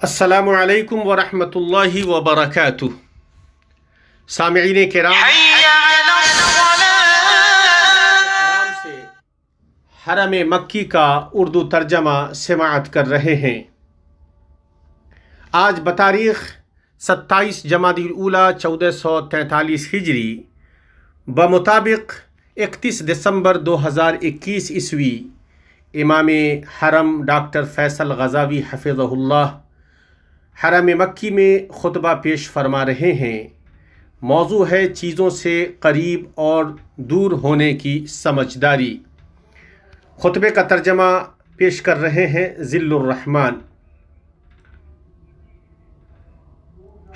السلام علیکم ورحمۃ اللہ وبرکاتہ۔ سامعین کرام سے حرم مکی کا اردو ترجمہ سماعت کر رہے ہیں۔ آج بتاریخ 27 جمادی الاولیٰ 1443 ہجری بمطابق 31 دسمبر 2021 عیسوی امام حرم ڈاکٹر فیصل غزاوی حفظہ اللہ حرم مکی میں خطبہ پیش فرما رہے ہیں۔ موضوع ہے چیزوں سے قریب اور دور ہونے کی سمجھداری۔ خطبے کا ترجمہ پیش کر رہے ہیں ذل الرحمن۔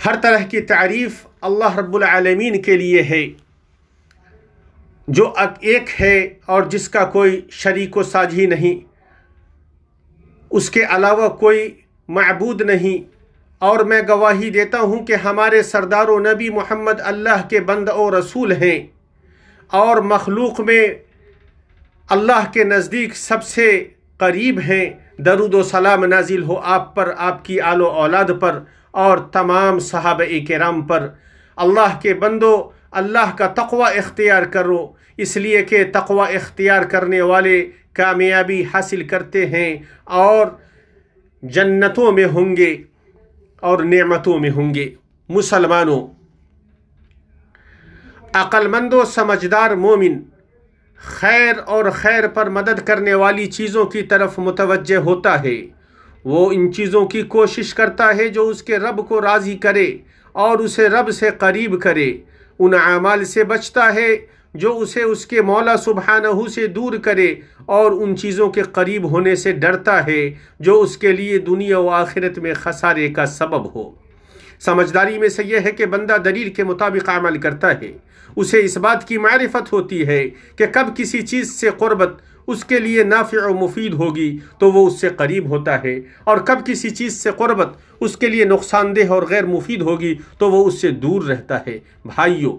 ہر طرح کی تعریف اللہ رب العالمین کے لیے ہے، جو ایک ہے اور جس کا کوئی شریک و ساجھی نہیں، اس کے علاوہ کوئی معبود نہیں، اور میں گواہی دیتا ہوں کہ ہمارے سردار و نبی محمد اللہ کے بندہ و رسول ہیں، اور مخلوق میں اللہ کے نزدیک سب سے قریب ہیں۔ درود و سلام نازل ہو آپ پر، آپ کی آل و اولاد پر اور تمام صحابہ کرام پر۔ اللہ کے بندو، اللہ کا تقوی اختیار کرو، اس لیے کہ تقوی اختیار کرنے والے کامیابی حاصل کرتے ہیں اور جنتوں میں ہوں گے اور نعمتوں میں ہوں گے۔ مسلمانوں، عقل مند و سمجھدار مومن خیر اور خیر پر مدد کرنے والی چیزوں کی طرف متوجہ ہوتا ہے۔ وہ ان چیزوں کی کوشش کرتا ہے جو اس کے رب کو راضی کرے اور اسے رب سے قریب کرے۔ ان اعمال سے بچتا ہے جو اسے اس کے مولا سبحانہ سے دور کرے، اور ان چیزوں کے قریب ہونے سے ڈرتا ہے جو اس کے لیے دنیا و آخرت میں خسارے کا سبب ہو۔ سمجھداری میں سے یہ ہے کہ بندہ دلیل کے مطابق عمل کرتا ہے۔ اسے اس بات کی معرفت ہوتی ہے کہ کب کسی چیز سے قربت اس کے لیے نافع و مفید ہوگی تو وہ اس سے قریب ہوتا ہے، اور کب کسی چیز سے قربت اس کے لیے نقصان دہ اور غیر مفید ہوگی تو وہ اس سے دور رہتا ہے۔ بھائیو،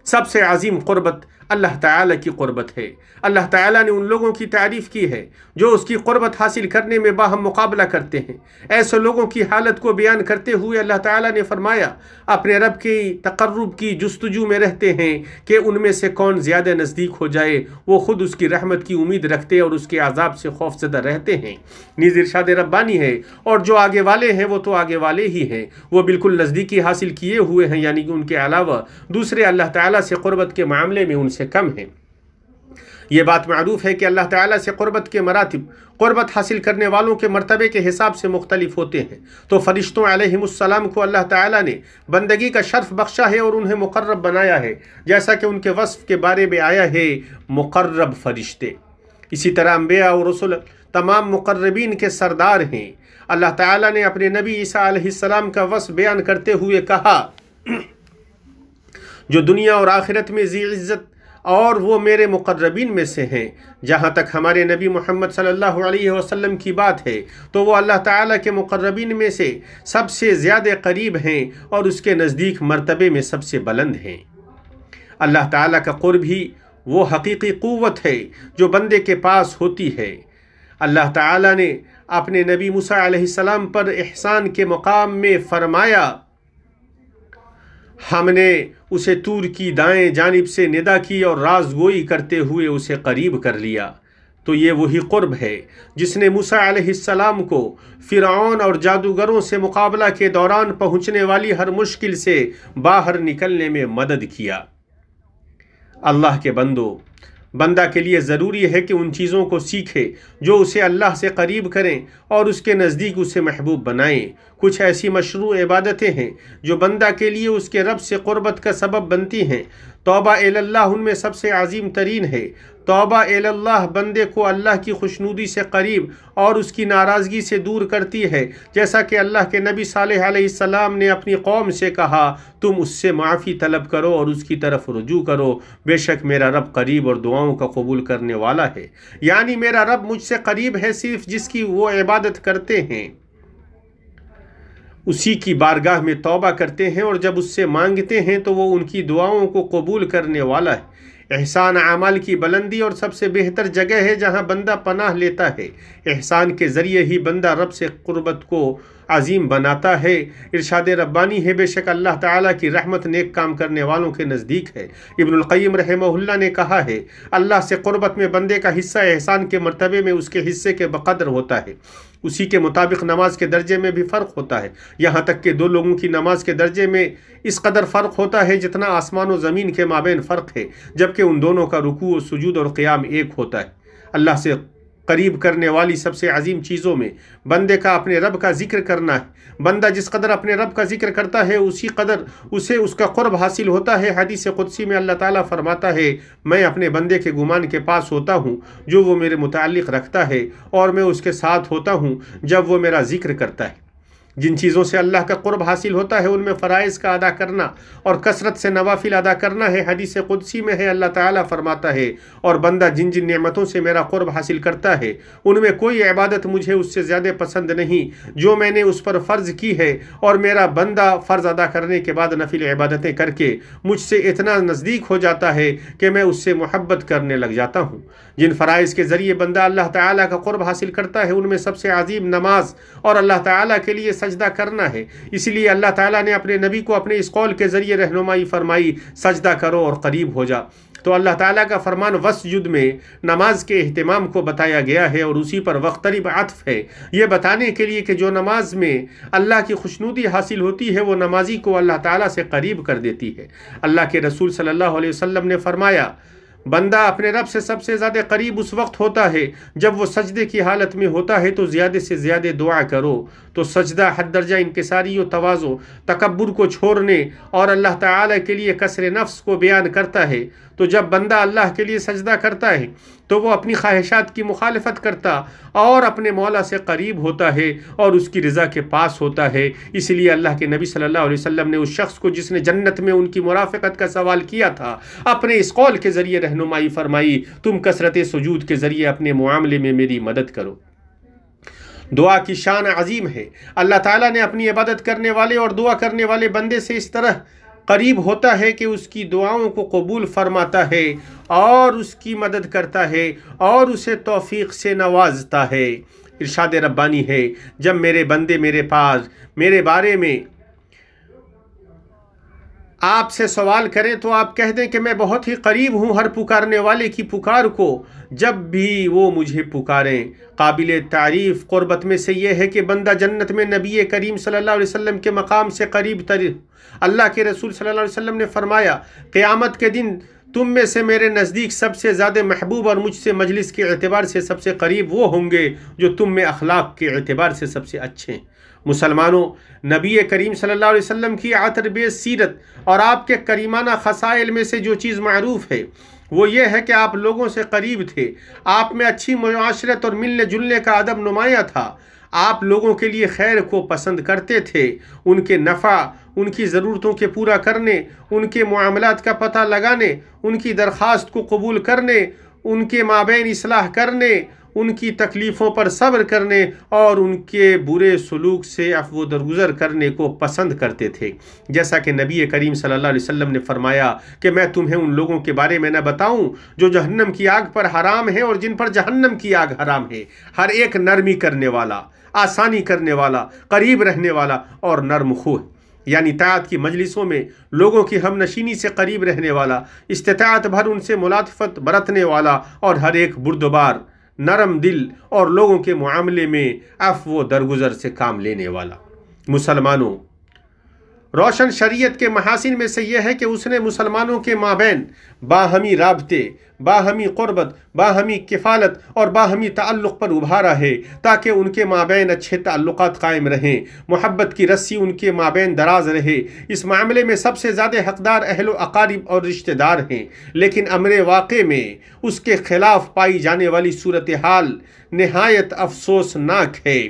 سب سے عظیم قربت اللہ تعالیٰ کی قربت ہے۔ اللہ تعالیٰ نے ان لوگوں کی تعریف کی ہے جو اس کی قربت حاصل کرنے میں باہم مقابلہ کرتے ہیں۔ ایسے لوگوں کی حالت کو بیان کرتے ہوئے اللہ تعالیٰ نے فرمایا، اپنے رب کی تقرب کی جستجو میں رہتے ہیں کہ ان میں سے کون زیادہ نزدیک ہو جائے۔ وہ خود اس کی رحمت کی امید رکھتے اور اس کے عذاب سے خوف زدہ رہتے ہیں۔ نیز ارشاد ربانی ہے، اور جو آگے والے ہیں وہ تو آگے والے ہی ہیں، وہ بالکل نزدیکی حاصل کیے ہوئے ہیں، یعنی کہ ان کے علاوہ دوسرے اللہ تعالیٰ سے قربت کے معاملے میں ان سے کم ہیں۔ یہ بات معروف ہے کہ اللہ تعالیٰ سے قربت کے مراتب قربت حاصل کرنے والوں کے مرتبے کے حساب سے مختلف ہوتے ہیں۔ تو فرشتوں علیہم السلام کو اللہ تعالیٰ نے بندگی کا شرف بخشا ہے اور انہیں مقرب بنایا ہے، جیسا کہ ان کے وصف کے بارے میں آیا ہے، مقرب فرشتے۔ اسی طرح انبیاء اور رسول تمام مقربین کے سردار ہیں۔ اللہ تعالیٰ نے اپنے نبی عیسیٰ علیہ السلام کا وصف بیان کرتے ہوئے کہا، جو دنیا اور آخرت میں ذی عزت اور وہ میرے مقربین میں سے ہیں۔ جہاں تک ہمارے نبی محمد صلی اللہ علیہ وسلم کی بات ہے تو وہ اللہ تعالیٰ کے مقربین میں سے سب سے زیادہ قریب ہیں اور اس کے نزدیک مرتبے میں سب سے بلند ہیں۔ اللہ تعالیٰ کا قرب ہی وہ حقیقی قوت ہے جو بندے کے پاس ہوتی ہے۔ اللہ تعالیٰ نے اپنے نبی موسیٰ علیہ السلام پر احسان کے مقام میں فرمایا، ہم نے اسے طور کی دائیں جانب سے ندا کی اور راز گوئی کرتے ہوئے اسے قریب کر لیا۔ تو یہ وہی قرب ہے جس نے موسیٰ علیہ السلام کو فرعون اور جادوگروں سے مقابلہ کے دوران پہنچنے والی ہر مشکل سے باہر نکلنے میں مدد کیا۔ اللہ کے بندہ کے لیے ضروری ہے کہ ان چیزوں کو سیکھے جو اسے اللہ سے قریب کریں اور اس کے نزدیک اسے محبوب بنائیں۔ کچھ ایسی مشروع عبادتیں ہیں جو بندہ کے لیے اس کے رب سے قربت کا سبب بنتی ہیں۔ توبہ اللہ ان میں سب سے عظیم ترین ہے۔ توبہ اللہ بندے کو اللہ کی خوشنودی سے قریب اور اس کی ناراضگی سے دور کرتی ہے، جیسا کہ اللہ کے نبی صالح علیہ السلام نے اپنی قوم سے کہا، تم اس سے معافی طلب کرو اور اس کی طرف رجوع کرو، بے شک میرا رب قریب اور دعاؤں کا قبول کرنے والا ہے۔ یعنی میرا رب مجھ سے قریب ہے صرف جس کی وہ عبادت کرتے ہیں، اسی کی بارگاہ میں توبہ کرتے ہیں، اور جب اس سے مانگتے ہیں تو وہ ان کی دعاؤں کو قبول کرنے والا ہے۔ احسان اعمال کی بلندی اور سب سے بہتر جگہ ہے جہاں بندہ پناہ لیتا ہے۔ احسان کے ذریعے ہی بندہ رب سے قربت کو عظیم بناتا ہے۔ ارشاد ربانی ہے، بے شک اللہ تعالیٰ کی رحمت نیک کام کرنے والوں کے نزدیک ہے۔ ابن القیم رحمہ اللہ نے کہا ہے، اللہ سے قربت میں بندے کا حصہ احسان کے مرتبے میں اس کے حصے کے بقدر ہوتا ہے۔ اسی کے مطابق نماز کے درجے میں بھی فرق ہوتا ہے، یہاں تک کہ دو لوگوں کی نماز کے درجے میں اس قدر فرق ہوتا ہے جتنا آسمان و زمین کے مابین فرق ہے، جبکہ ان دونوں کا رکوع و سجود اور قیام ایک ہوتا ہے۔ اللہ سے قریب کرنے والی سب سے عظیم چیزوں میں بندے کا اپنے رب کا ذکر کرنا ہے۔ بندہ جس قدر اپنے رب کا ذکر کرتا ہے اسی قدر اسے اس کا قرب حاصل ہوتا ہے۔ حدیث قدسی میں اللہ تعالیٰ فرماتا ہے، میں اپنے بندے کے گمان کے پاس ہوتا ہوں جو وہ میرے متعلق رکھتا ہے، اور میں اس کے ساتھ ہوتا ہوں جب وہ میرا ذکر کرتا ہے۔ جن چیزوں سے اللہ کا قرب حاصل ہوتا ہے ان میں فرائض کا ادا کرنا اور کثرت سے نوافل ادا کرنا ہے۔ حدیث قدسی میں ہے، اللہ تعالیٰ فرماتا ہے، اور بندہ جن جن نعمتوں سے میرا قرب حاصل کرتا ہے ان میں کوئی عبادت مجھے اس سے زیادہ پسند نہیں جو میں نے اس پر فرض کی ہے، اور میرا بندہ فرض ادا کرنے کے بعد نفل عبادتیں کر کے مجھ سے اتنا نزدیک ہو جاتا ہے کہ میں اس سے محبت کرنے لگ جاتا ہوں۔ جن فرائض کے ذریعے بندہ اللہ تعالیٰ کا قرب حاصل کرتا ہے ان میں سب سے عظیم نماز اور اللہ تعالیٰ کے لیے سجدہ کرنا ہے۔ اس لیے اللہ تعالیٰ نے اپنے نبی کو اپنے اس قول کے ذریعے رہنمائی فرمائی، سجدہ کرو اور قریب ہو جا۔ تو اللہ تعالیٰ کا فرمان وسجد میں نماز کے اہتمام کو بتایا گیا ہے، اور اسی پر وقترب عطف ہے، یہ بتانے کے لیے کہ جو نماز میں اللہ کی خوشنودی حاصل ہوتی ہے وہ نمازی کو اللہ تعالیٰ سے قریب کر دیتی ہے۔ اللہ کے رسول صلی اللہ علیہ وسلم نے فرمایا، بندہ اپنے رب سے سب سے زیادہ قریب اس وقت ہوتا ہے جب وہ سجدے کی حالت میں ہوتا ہے، تو زیادہ سے زیادہ دعا کرو۔ تو سجدہ حد درجہ انکساری و تواضع، تکبر کو چھوڑنے اور اللہ تعالیٰ کے لیے کسر نفس کو بیان کرتا ہے۔ تو جب بندہ اللہ کے لیے سجدہ کرتا ہے تو وہ اپنی خواہشات کی مخالفت کرتا اور اپنے مولا سے قریب ہوتا ہے اور اس کی رضا کے پاس ہوتا ہے۔ اس لیے اللہ کے نبی صلی اللہ علیہ وسلم نے اس شخص کو جس نے جنت میں ان کی مرافقت کا سوال کیا تھا اپنے اس قول کے ذریعے رہنمائی فرمائی، تم کثرت سجود کے ذریعے اپنے معاملے میں میری مدد کرو۔ دعا کی شان عظیم ہے۔ اللہ تعالیٰ نے اپنی عبادت کرنے والے اور دعا کرنے والے بندے سے اس طرح قریب ہوتا ہے کہ اس کی دعاؤں کو قبول فرماتا ہے اور اس کی مدد کرتا ہے اور اسے توفیق سے نوازتا ہے۔ ارشاد ربانی ہے، جب میرے بندے میرے پاس میرے بارے میں آپ سے سوال کریں تو آپ کہہ دیں کہ میں بہت ہی قریب ہوں ہر پکارنے والے کی پکار کو جب بھی وہ مجھے پکاریں۔ قابل تعریف قربت میں سے یہ ہے کہ بندہ جنت میں نبی کریم صلی اللہ علیہ وسلم کے مقام سے قریب تر۔ اللہ کے رسول صلی اللہ علیہ وسلم نے فرمایا، قیامت کے دن تم میں سے میرے نزدیک سب سے زیادہ محبوب اور مجھ سے مجلس کے اعتبار سے سب سے قریب وہ ہوں گے جو تم میں اخلاق کے اعتبار سے سب سے اچھے ہیں۔ مسلمانوں، نبی کریم صلی اللہ علیہ وسلم کی عطر بیز سیرت اور آپ کے کریمانہ خصائل میں سے جو چیز معروف ہے وہ یہ ہے کہ آپ لوگوں سے قریب تھے، آپ میں اچھی معاشرت اور ملنے جلنے کا ادب نمایاں تھا، آپ لوگوں کے لیے خیر کو پسند کرتے تھے، ان کے نفع، ان کی ضرورتوں کے پورا کرنے، ان کے معاملات کا پتہ لگانے، ان کی درخواست کو قبول کرنے، ان کے مابین اصلاح کرنے، ان کی تکلیفوں پر صبر کرنے اور ان کے برے سلوک سے عفو درگزر کرنے کو پسند کرتے تھے۔ جیسا کہ نبی کریم صلی اللہ علیہ وسلم نے فرمایا کہ میں تمہیں ان لوگوں کے بارے میں نہ بتاؤں جو جہنم کی آگ پر حرام ہے اور جن پر جہنم کی آگ حرام ہے۔ ہر ایک نرمی کرنے والا، آسانی کرنے والا، قریب رہنے والا اور نرم خو، یعنی طاعت کی مجلسوں میں لوگوں کی ہم نشینی سے قریب رہنے والا، استطاعت بھر ان سے ملاطفت برتنے والا اور ہر ایک بردبار، نرم دل اور لوگوں کے معاملے میں عفو و درگزر سے کام لینے والا۔ مسلمانوں، روشن شریعت کے محاسن میں سے یہ ہے کہ اس نے مسلمانوں کے مابین باہمی رابطے، باہمی قربت، باہمی کفالت اور باہمی تعلق پر ابھارا ہے تاکہ ان کے مابین اچھے تعلقات قائم رہیں، محبت کی رسی ان کے مابین دراز رہے۔ اس معاملے میں سب سے زیادہ حقدار اہل و اقارب اور رشتہ دار ہیں، لیکن امر واقع میں اس کے خلاف پائی جانے والی صورتحال نہایت افسوسناک ہے۔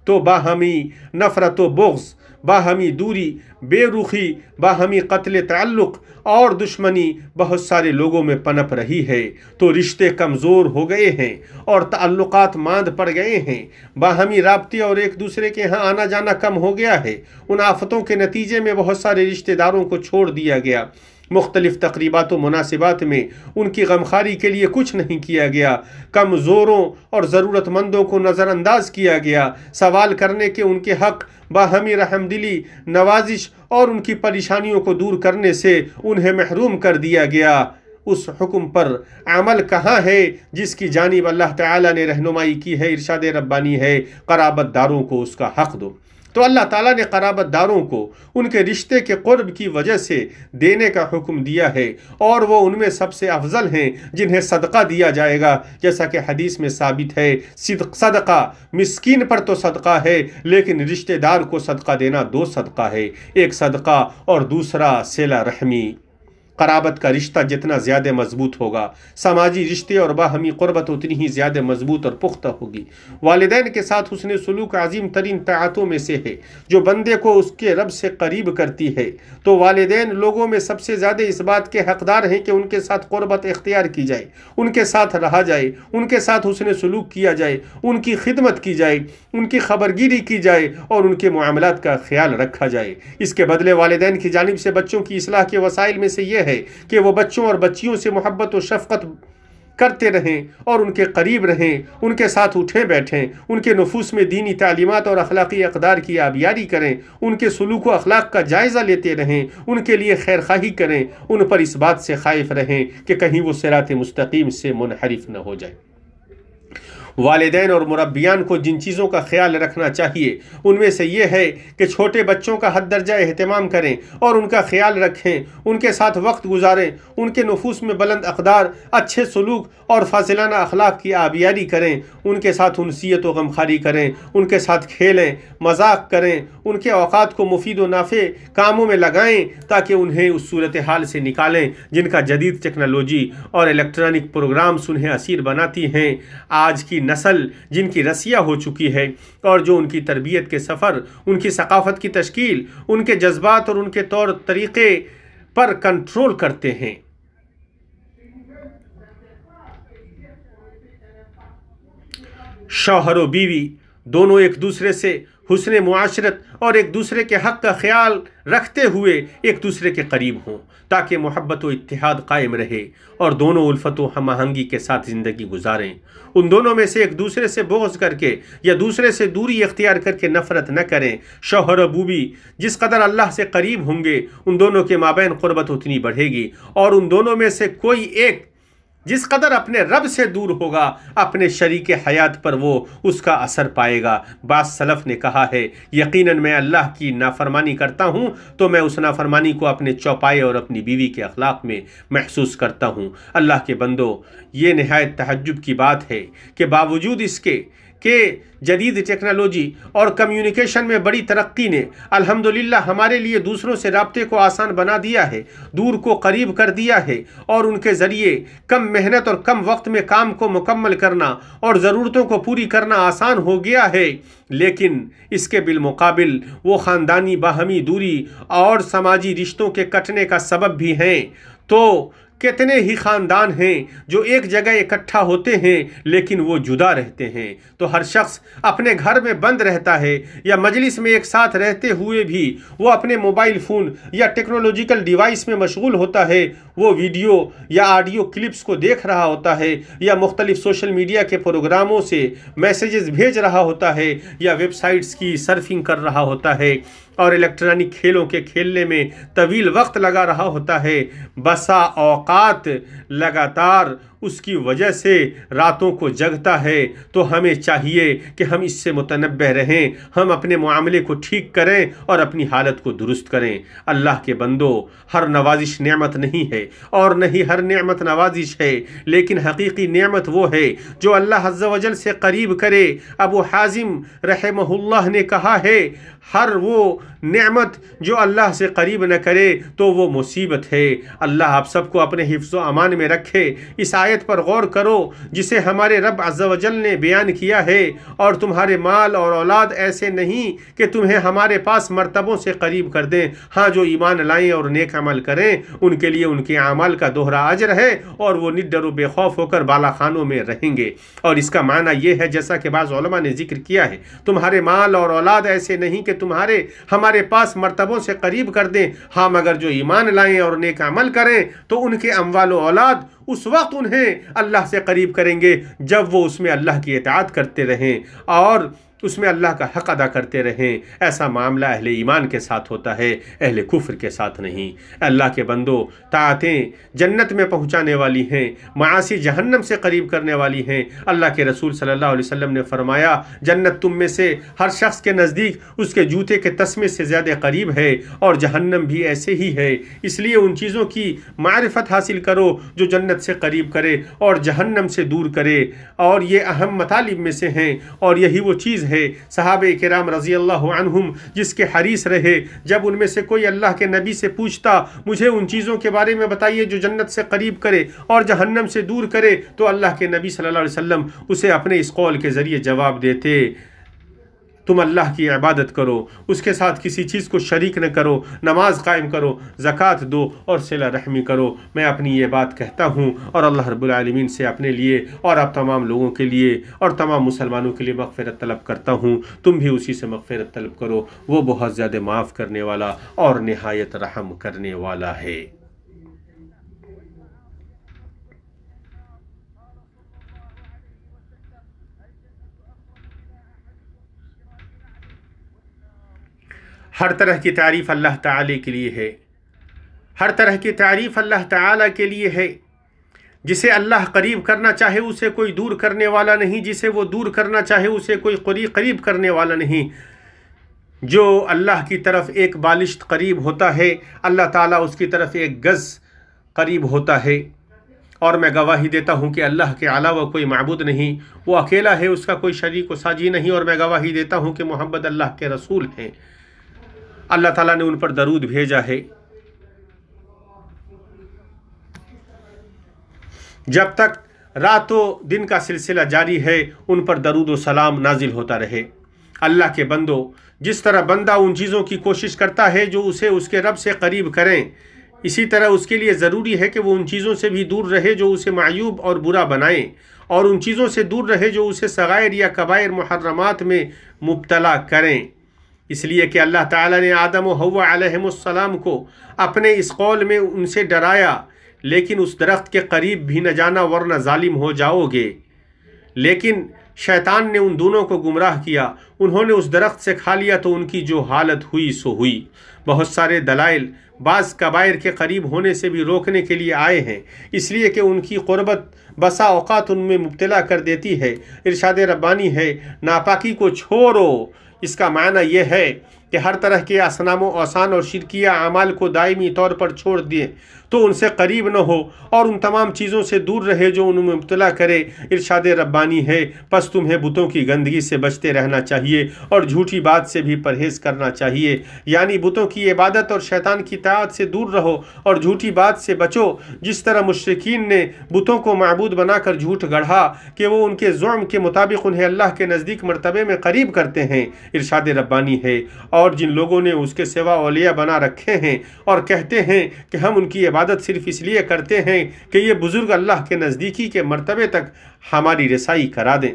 تو باہمی نفرت و بغض، باہمی دوری، بے رخی، باہمی قتل تعلق اور دشمنی بہت سارے لوگوں میں پنپ رہی ہے، تو رشتے کمزور ہو گئے ہیں اور تعلقات ماند پڑ گئے ہیں، باہمی رابطے اور ایک دوسرے کے ہاں آنا جانا کم ہو گیا ہے۔ ان آفتوں کے نتیجے میں بہت سارے رشتہ داروں کو چھوڑ دیا گیا، مختلف تقریبات و مناسبات میں ان کی غمخواری کے لیے کچھ نہیں کیا گیا، کمزوروں اور ضرورت مندوں کو نظر انداز کیا گیا، سوال کرنے کے ان کے حق، باہمی رحمدلی، نوازش اور ان کی پریشانیوں کو دور کرنے سے انہیں محروم کر دیا گیا۔ اس حکم پر عمل کہاں ہے جس کی جانب اللہ تعالیٰ نے رہنمائی کی ہے؟ ارشاد ربانی ہے قرابت داروں کو اس کا حق دو۔ تو اللہ تعالیٰ نے قرابت داروں کو ان کے رشتے کے قرب کی وجہ سے دینے کا حکم دیا ہے، اور وہ ان میں سب سے افضل ہیں جنہیں صدقہ دیا جائے گا، جیسا کہ حدیث میں ثابت ہے صدقہ مسکین پر تو صدقہ ہے، لیکن رشتے دار کو صدقہ دینا دو صدقہ ہے، ایک صدقہ اور دوسرا صلہ رحمی۔ قرابت کا رشتہ جتنا زیادہ مضبوط ہوگا، سماجی رشتے اور باہمی قربت اتنی ہی زیادہ مضبوط اور پختہ ہوگی۔ والدین کے ساتھ حسن سلوک عظیم ترین طاعتوں میں سے ہے جو بندے کو اس کے رب سے قریب کرتی ہے۔ تو والدین لوگوں میں سب سے زیادہ اس بات کے حقدار ہیں کہ ان کے ساتھ قربت اختیار کی جائے، ان کے ساتھ رہا جائے، ان کے ساتھ حسن سلوک کیا جائے، ان کی خدمت کی جائے، ان کی خبرگیری کی جائے اور ان کے معاملات کا خیال رکھا جائے۔ اس کے بدلے والدین کی جانب سے بچوں کی اصلاح کے وسائل میں سے یہ ہے کہ وہ بچوں اور بچیوں سے محبت و شفقت کرتے رہیں اور ان کے قریب رہیں، ان کے ساتھ اٹھیں بیٹھیں، ان کے نفوس میں دینی تعلیمات اور اخلاقی اقدار کی آبیاری کریں، ان کے سلوک و اخلاق کا جائزہ لیتے رہیں، ان کے لیے خیر خواہی کریں، ان پر اس بات سے خائف رہیں کہ کہیں وہ صراط مستقیم سے منحرف نہ ہو جائے۔ والدین اور مربیان کو جن چیزوں کا خیال رکھنا چاہیے ان میں سے یہ ہے کہ چھوٹے بچوں کا حد درجہ اہتمام کریں اور ان کا خیال رکھیں، ان کے ساتھ وقت گزاریں، ان کے نفوس میں بلند اقدار، اچھے سلوک اور فاضلانہ اخلاق کی آبیاری کریں، ان کے ساتھ انسیت و غمخواری کریں، ان کے ساتھ کھیلیں، مذاق کریں، ان کے اوقات کو مفید و نافع کاموں میں لگائیں تاکہ انہیں اس صورتحال سے نکالیں جن کا جدید ٹیکنالوجی اور الیکٹرانک پروگرامز انہیں اسیر بناتی ہیں۔ آج کی نسل جن کی رسیہ ہو چکی ہے اور جو ان کی تربیت کے سفر، ان کی ثقافت کی تشکیل، ان کے جذبات اور ان کے طور طریقے پر کنٹرول کرتے ہیں۔ شوہر و بیوی دونوں ایک دوسرے سے حسن معاشرت اور ایک دوسرے کے حق کا خیال رکھتے ہوئے ایک دوسرے کے قریب ہوں تاکہ محبت و اتحاد قائم رہے اور دونوں الفت و ہم آہنگی کے ساتھ زندگی گزاریں۔ ان دونوں میں سے ایک دوسرے سے بغض کر کے یا دوسرے سے دوری اختیار کر کے نفرت نہ کریں۔ شوہر و بیوی جس قدر اللہ سے قریب ہوں گے ان دونوں کے مابین قربت اتنی بڑھے گی، اور ان دونوں میں سے کوئی ایک جس قدر اپنے رب سے دور ہوگا اپنے شریک حیات پر وہ اس کا اثر پائے گا۔ بعض سلف نے کہا ہے یقیناً میں اللہ کی نافرمانی کرتا ہوں تو میں اس نافرمانی کو اپنے چوپائے اور اپنی بیوی کے اخلاق میں محسوس کرتا ہوں۔ اللہ کے بندو، یہ نہایت تعجب کی بات ہے کہ باوجود اس کے کہ جدید ٹیکنالوجی اور کمیونیکیشن میں بڑی ترقی نے الحمدللہ ہمارے لیے دوسروں سے رابطے کو آسان بنا دیا ہے، دور کو قریب کر دیا ہے، اور ان کے ذریعے کم محنت اور کم وقت میں کام کو مکمل کرنا اور ضرورتوں کو پوری کرنا آسان ہو گیا ہے، لیکن اس کے بالمقابل وہ خاندانی باہمی دوری اور سماجی رشتوں کے کٹنے کا سبب بھی ہیں۔ تو کتنے ہی خاندان ہیں جو ایک جگہ اکٹھا ہوتے ہیں لیکن وہ جدا رہتے ہیں۔ تو ہر شخص اپنے گھر میں بند رہتا ہے یا مجلس میں ایک ساتھ رہتے ہوئے بھی وہ اپنے موبائل فون یا ٹیکنالوجیکل ڈیوائس میں مشغول ہوتا ہے، وہ ویڈیو یا آڈیو کلپس کو دیکھ رہا ہوتا ہے یا مختلف سوشل میڈیا کے پروگراموں سے میسیجز بھیج رہا ہوتا ہے یا ویب سائٹس کی سرفنگ کر رہا ہوتا ہے اور الیکٹرانک کھیلوں کے کھیلنے میں طویل وقت لگا رہا ہوتا ہے۔ بسا اوقات لگاتار اس کی وجہ سے راتوں کو جگتا ہے۔ تو ہمیں چاہیے کہ ہم اس سے متنبہ رہیں، ہم اپنے معاملے کو ٹھیک کریں اور اپنی حالت کو درست کریں۔ اللہ کے بندو، ہر نوازش نعمت نہیں ہے اور نہ ہی ہر نعمت نوازش ہے، لیکن حقیقی نعمت وہ ہے جو اللہ عز و جل سے قریب کرے۔ ابو حازم رحمہ اللہ نے کہا ہے ہر وہ نعمت جو اللہ سے قریب نہ کرے تو وہ مصیبت ہے۔ اللہ آپ سب کو اپنے حفظ و امان میں رکھے۔ اس آیت آیت پر غور کرو جسے ہمارے رب عز و جل نے بیان کیا ہے، اور تمہارے مال اور اولاد ایسے نہیں کہ تمہیں ہمارے پاس مرتبوں سے قریب کر دیں۔ ہاں، جو ایمان لائیں اور نیک عمل کریں ان کے لیے ان کے اعمال کا دوہرا اجر ہے، اور وہ نڈر و بے خوف ہو کر بالا خانوں میں رہیں گے۔ اور اس کا معنی یہ ہے، جیسا کہ بعض علماء نے ذکر کیا ہے، تمہارے مال اور اولاد ایسے نہیں کہ ہمارے پاس مرتبوں سے قریب کر دیں، ہاں مگر جو ایمان لائیں اور نیک عمل کریں تو ان کے اموال و اولاد اس وقت انہیں اللہ سے قریب کریں گے جب وہ اس میں اللہ کی اطاعت کرتے رہیں اور اس میں اللہ کا حق ادا کرتے رہیں۔ ایسا معاملہ اہل ایمان کے ساتھ ہوتا ہے، اہل کفر کے ساتھ نہیں۔ اللہ کے بندو، طاعتیں جنت میں پہنچانے والی ہیں، معاصی جہنم سے قریب کرنے والی ہیں۔ اللہ کے رسول صلی اللہ علیہ وسلم نے فرمایا، جنت تم میں سے ہر شخص کے نزدیک اس کے جوتے کے تسمے سے زیادہ قریب ہے، اور جہنم بھی ایسے ہی ہے۔ اس لیے ان چیزوں کی معرفت حاصل کرو جو جنت سے قریب کرے اور جہنم سے دور کرے، اور یہ اہم مطالب میں سے ہیں، اور یہی وہ چیز ہے صحابہ کرام رضی اللہ عنہم جس کے حریص رہے۔ جب ان میں سے کوئی اللہ کے نبی سے پوچھتا مجھے ان چیزوں کے بارے میں بتائیے جو جنت سے قریب کرے اور جہنم سے دور کرے، تو اللہ کے نبی صلی اللہ علیہ وسلم اسے اپنے اس قول کے ذریعے جواب دیتے، تم اللہ کی عبادت کرو، اس کے ساتھ کسی چیز کو شریک نہ کرو، نماز قائم کرو، زکوٰۃ دو اور صلہ رحمی کرو۔ میں اپنی یہ بات کہتا ہوں اور اللہ رب العالمین سے اپنے لیے اور آپ تمام لوگوں کے لیے اور تمام مسلمانوں کے لیے مغفرت طلب کرتا ہوں۔ تم بھی اسی سے مغفرت طلب کرو، وہ بہت زیادہ معاف کرنے والا اور نہایت رحم کرنے والا ہے۔ ہر طرح کی تعریف اللہ تعالی کے لیے ہے، ہر طرح کی تعریف اللہ تعالی کے لیے ہے۔ جسے اللہ قریب کرنا چاہے اسے کوئی دور کرنے والا نہیں، جسے وہ دور کرنا چاہے اسے کوئی قریب کرنے والا نہیں۔ جو اللہ کی طرف ایک بالشت قریب ہوتا ہے، اللہ تعالیٰ اس کی طرف ایک گز قریب ہوتا ہے۔ اور میں گواہی دیتا ہوں کہ اللہ کے علاوہ کوئی معبود نہیں، وہ اکیلا ہے، اس کا کوئی شریک و ساجی نہیں، اور میں گواہی دیتا ہوں کہ محمد اللہ کے رسول ہیں۔ اللہ تعالیٰ نے ان پر درود بھیجا ہے۔ جب تک رات و دن کا سلسلہ جاری ہے ان پر درود و سلام نازل ہوتا رہے۔ اللہ کے بندو، جس طرح بندہ ان چیزوں کی کوشش کرتا ہے جو اسے اس کے رب سے قریب کریں، اسی طرح اس کے لیے ضروری ہے کہ وہ ان چیزوں سے بھی دور رہے جو اسے معیوب اور برا بنائیں، اور ان چیزوں سے دور رہے جو اسے صغائر یا کبائر محرمات میں مبتلا کریں۔ اس لیے کہ اللہ تعالیٰ نے آدم و حوا علیہم السلام کو اپنے اس قول میں ان سے ڈرایا، لیکن اس درخت کے قریب بھی نہ جانا ورنہ ظالم ہو جاؤ گے۔ لیکن شیطان نے ان دونوں کو گمراہ کیا، انہوں نے اس درخت سے کھا لیا تو ان کی جو حالت ہوئی سو ہوئی۔ بہت سارے دلائل بعض کبائر کے قریب ہونے سے بھی روکنے کے لیے آئے ہیں، اس لیے کہ ان کی قربت بسا اوقات ان میں مبتلا کر دیتی ہے۔ ارشاد ربانی ہے، ناپاکی کو چھوڑو۔ اس کا معنی یہ ہے کہ ہر طرح کے اصنام و اوثان اور شرکیہ اعمال کو دائمی طور پر چھوڑ دیں تو ان سے قریب نہ ہو، اور ان تمام چیزوں سے دور رہے جو ان میں مبتلا کرے۔ ارشاد ربانی ہے، پس تمہیں بتوں کی گندگی سے بچتے رہنا چاہیے اور جھوٹی بات سے بھی پرہیز کرنا چاہیے، یعنی بتوں کی عبادت اور شیطان کی اطاعت سے دور رہو اور جھوٹی بات سے بچو۔ جس طرح مشرکین نے بتوں کو معبود بنا کر جھوٹ گڑھا کہ وہ ان کے زعم کے مطابق انہیں اللہ کے نزدیک مرتبے میں قریب کرتے ہیں۔ ارشاد ربانی ہے، اور جن لوگوں نے اس کے سوا اولیاء بنا رکھے ہیں اور کہتے ہیں کہ ہم ان کی عبادت صرف اس لیے کرتے ہیں کہ یہ بزرگ اللہ کے نزدیکی کے مرتبے تک ہماری رسائی کرا دیں،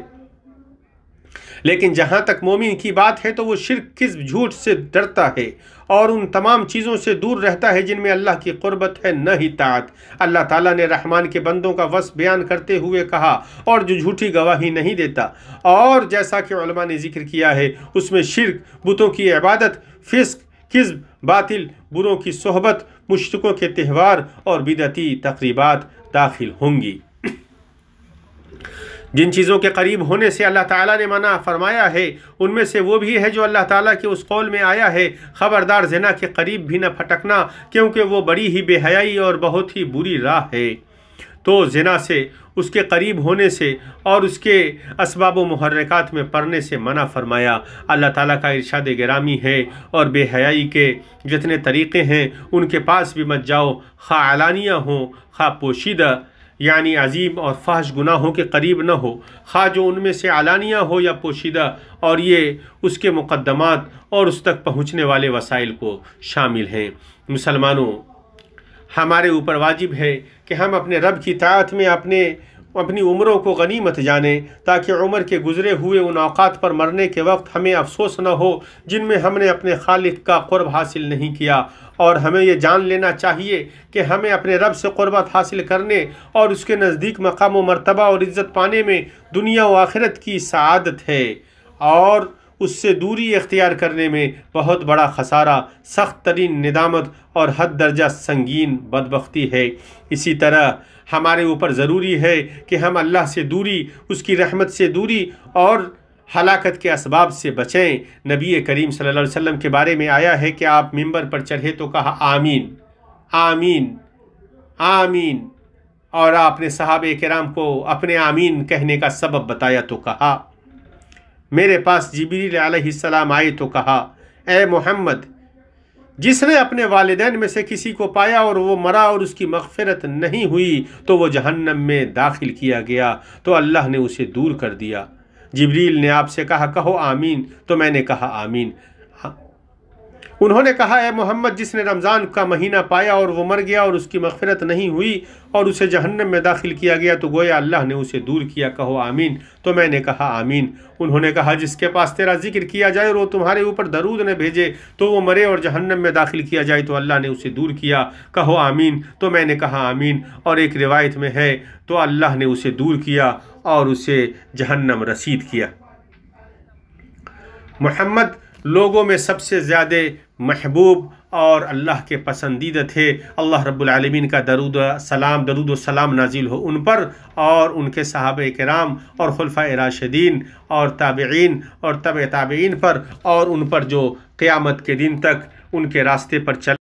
لیکن جہاں تک مومن کی بات ہے تو وہ شرک، کذب، جھوٹ سے ڈرتا ہے اور ان تمام چیزوں سے دور رہتا ہے جن میں اللہ کی قربت ہے، نہ ہی طاعت۔ اللہ تعالیٰ نے رحمان کے بندوں کا وصف بیان کرتے ہوئے کہا، اور جو جھوٹی گواہی نہیں دیتا، اور جیسا کہ علماء نے ذکر کیا ہے اس میں شرک، بتوں کی عبادت، فسق، کذب، باطل، بروں کی صحبت، مشرکوں کے تہوار اور بدعتی تقریبات داخل ہوں گی۔ جن چیزوں کے قریب ہونے سے اللہ تعالیٰ نے منع فرمایا ہے ان میں سے وہ بھی ہے جو اللہ تعالیٰ کے اس قول میں آیا ہے، خبردار زنا کے قریب بھی نہ پھٹکنا کیونکہ وہ بڑی ہی بے حیائی اور بہت ہی بری راہ ہے۔ تو زنا سے، اس کے قریب ہونے سے اور اس کے اسباب و محرکات میں پڑنے سے منع فرمایا۔ اللہ تعالیٰ کا ارشاد گرامی ہے، اور بے حیائی کے جتنے طریقے ہیں ان کے پاس بھی مت جاؤ، خواہ علانیہ ہوں خواہ پوشیدہ، یعنی عظیم اور فحش گناہوں کے قریب نہ ہو، خواہ جو ان میں سے علانیہ ہو یا پوشیدہ، اور یہ اس کے مقدمات اور اس تک پہنچنے والے وسائل کو شامل ہیں۔ مسلمانوں، ہمارے اوپر واجب ہے کہ ہم اپنے رب کی طاعت میں اپنی عمروں کو غنیمت جانیں، تاکہ عمر کے گزرے ہوئے ان اوقات پر مرنے کے وقت ہمیں افسوس نہ ہو جن میں ہم نے اپنے خالق کا قرب حاصل نہیں کیا۔ اور ہمیں یہ جان لینا چاہیے کہ ہمیں اپنے رب سے قربت حاصل کرنے اور اس کے نزدیک مقام و مرتبہ اور عزت پانے میں دنیا و آخرت کی سعادت ہے، اور اس سے دوری اختیار کرنے میں بہت بڑا خسارہ، سخت ترین ندامت اور حد درجہ سنگین بدبختی ہے۔ اسی طرح ہمارے اوپر ضروری ہے کہ ہم اللہ سے دوری، اس کی رحمت سے دوری اور ہلاکت کے اسباب سے بچیں۔ نبی کریم صلی اللہ علیہ وسلم کے بارے میں آیا ہے کہ آپ ممبر پر چڑھے تو کہا آمین آمین آمین، اور آپ نے صحابہ کرام کو اپنے آمین کہنے کا سبب بتایا تو کہا، میرے پاس جبریل علیہ السلام آئے تو کہا، اے محمد، جس نے اپنے والدین میں سے کسی کو پایا اور وہ مرا اور اس کی مغفرت نہیں ہوئی تو وہ جہنم میں داخل کیا گیا، تو اللہ نے اسے دور کر دیا۔ جبریل نے آپ سے کہا کہو آمین، تو میں نے کہا آمین۔ انہوں نے کہا اے محمد، جس نے رمضان کا مہینہ پایا اور وہ مر گیا اور اس کی مغفرت نہیں ہوئی اور اسے جہنم میں داخل کیا گیا تو گویا اللہ نے اسے دور کیا، کہو آمین، تو میں نے کہا آمین۔ انہوں نے کہا جس کے پاس تیرا ذکر کیا جائے اور وہ تمہارے اوپر درود نہ بھیجے تو وہ مرے اور جہنم میں داخل کیا جائے تو اللہ نے اسے دور کیا، کہو آمین، تو میں نے کہا آمین۔ اور ایک روایت میں ہے تو اللہ نے اسے دور کیا اور اسے جہنم رسید کیا۔ محمد لوگوں میں سب سے زیادہ محبوب اور اللہ کے پسندیدہ تھے۔ اللہ رب العالمین کا درود و سلام نازل ہو ان پر اور ان کے صحابہ کرام اور خلفائے راشدین اور تابعین اور تبع تابعین پر، اور ان پر جو قیامت کے دن تک ان کے راستے پر چل